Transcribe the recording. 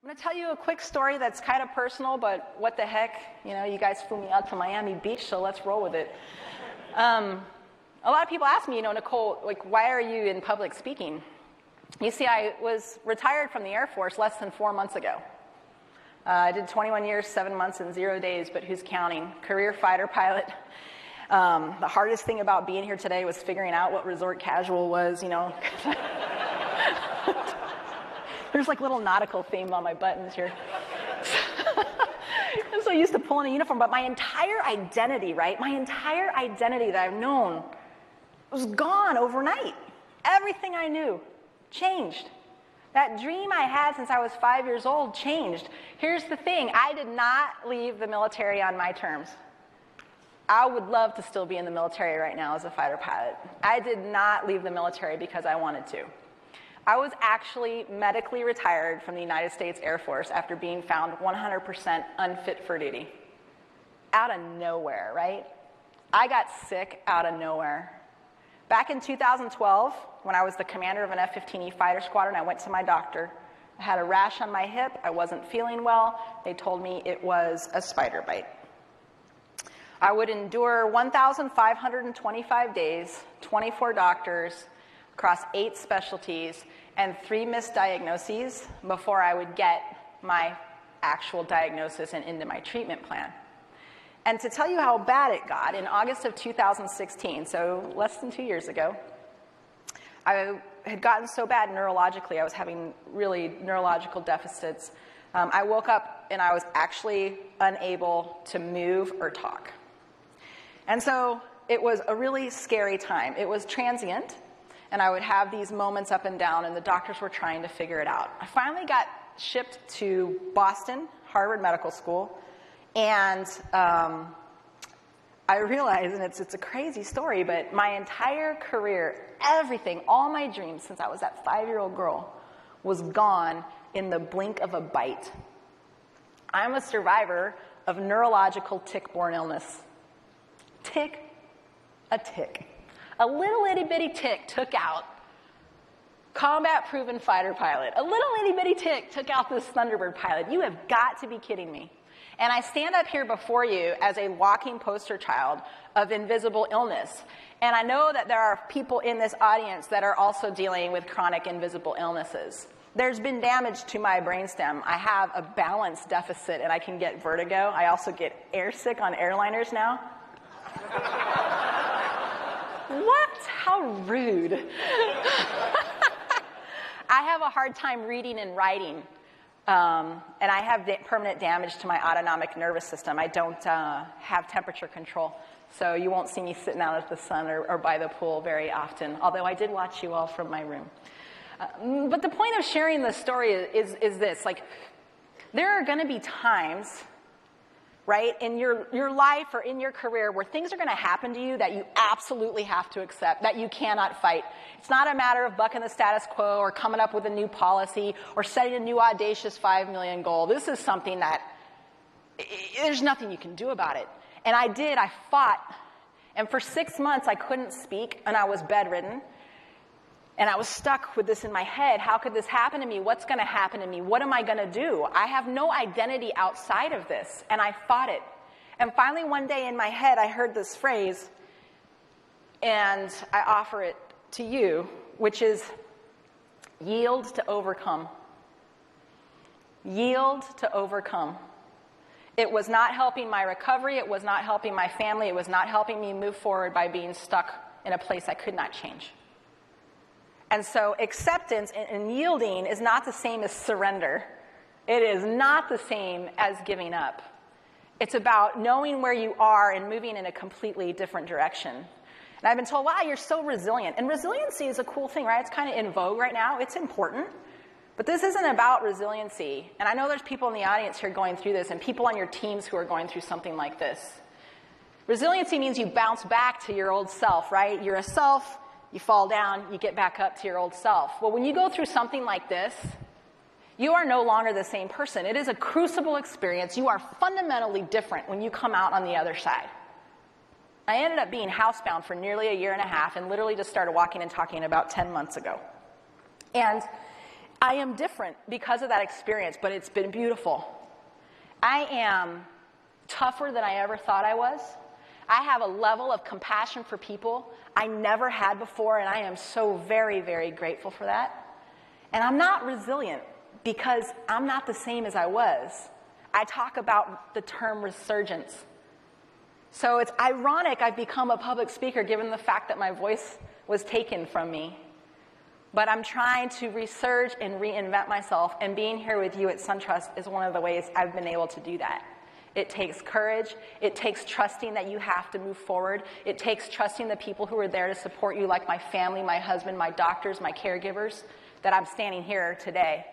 I'm going to tell you a quick story that's kind of personal, but what the heck, you guys flew me out to Miami Beach, so let's roll with it. A lot of people ask me, Nicole, why are you in public speaking? You see, I was retired from the Air Force less than 4 months ago. I did 21 years, 7 months, and 0 days, but who's counting? Career fighter pilot. The hardest thing about being here today was figuring out what resort casual was, There's little nautical theme on my buttons here. I'm so used to pulling a uniform, but my entire identity, right? My entire identity that I've known was gone overnight. Everything I knew changed. That dream I had since I was 5 years old changed. Here's the thing, I did not leave the military on my terms. I would love to still be in the military right now as a fighter pilot. I did not leave the military because I wanted to. I was actually medically retired from the United States Air Force after being found 100% unfit for duty. Out of nowhere, right? I got sick out of nowhere. Back in 2012, when I was the commander of an F-15E fighter squadron, I went to my doctor. I had a rash on my hip. I wasn't feeling well. They told me it was a spider bite. I would endure 1,525 days, 24 doctors, across 8 specialties, and 3 misdiagnoses before I would get my actual diagnosis and into my treatment plan. And to tell you how bad it got, in August of 2016, so less than 2 years ago, I had gotten so bad neurologically, I was having really neurological deficits. I woke up and I was actually unable to move or talk. And so it was a really scary time. It was transient, and I would have these moments up and down, and the doctors were trying to figure it out. I finally got shipped to Boston, Harvard Medical School, and I realized, and it's a crazy story, but my entire career, everything, all my dreams since I was that 5-year-old girl was gone in the blink of a bite. I'm a survivor of neurological tick-borne illness. A tick. A little itty-bitty tick took out combat-proven fighter pilot. A little itty-bitty tick took out this Thunderbird pilot. You have got to be kidding me. And I stand up here before you as a walking poster child of invisible illness. And I know that there are people in this audience that are also dealing with chronic invisible illnesses. There's been damage to my brainstem. I have a balance deficit and I can get vertigo. I also get airsick on airliners now. What? How rude. I have a hard time reading and writing. And I have permanent damage to my autonomic nervous system. I don't have temperature control, so you won't see me sitting out at the sun or by the pool very often, although I did watch you all from my room. But the point of sharing this story is this. There are going to be times, right, in your life or in your career where things are going to happen to you that you absolutely have to accept, that you cannot fight. It's not a matter of bucking the status quo or coming up with a new policy or setting a new audacious 5 million goal. This is something that there's nothing you can do about it. And I fought. And for 6 months, I couldn't speak, and I was bedridden. And I was stuck with this in my head. How could this happen to me? What's going to happen to me? What am I going to do? I have no identity outside of this. And I fought it. And finally, one day in my head, I heard this phrase, and I offer it to you, which is yield to overcome. Yield to overcome. It was not helping my recovery. It was not helping my family. It was not helping me move forward by being stuck in a place I could not change. And so acceptance and yielding is not the same as surrender. It is not the same as giving up. It's about knowing where you are and moving in a completely different direction. And I've been told, wow, you're so resilient. And resiliency is a cool thing, right? It's kind of in vogue right now. It's important. But this isn't about resiliency. And I know there's people in the audience here going through this and people on your teams who are going through something like this. Resiliency means you bounce back to your old self, right? You're a self. You fall down, you get back up to your old self. Well, when you go through something like this, you are no longer the same person. It is a crucible experience. You are fundamentally different when you come out on the other side. I ended up being housebound for nearly 1.5 years and literally just started walking and talking about 10 months ago. And I am different because of that experience, but it's been beautiful. I am tougher than I ever thought I was. I have a level of compassion for people I never had before, and I am so very, very grateful for that. And I'm not resilient because I'm not the same as I was. I talk about the term resurgence. So it's ironic I've become a public speaker given the fact that my voice was taken from me. But I'm trying to resurge and reinvent myself, and being here with you at SunTrust is one of the ways I've been able to do that. It takes courage. It takes trusting that you have to move forward. It takes trusting the people who are there to support you, like my family, my husband, my doctors, my caregivers, that I'm standing here today.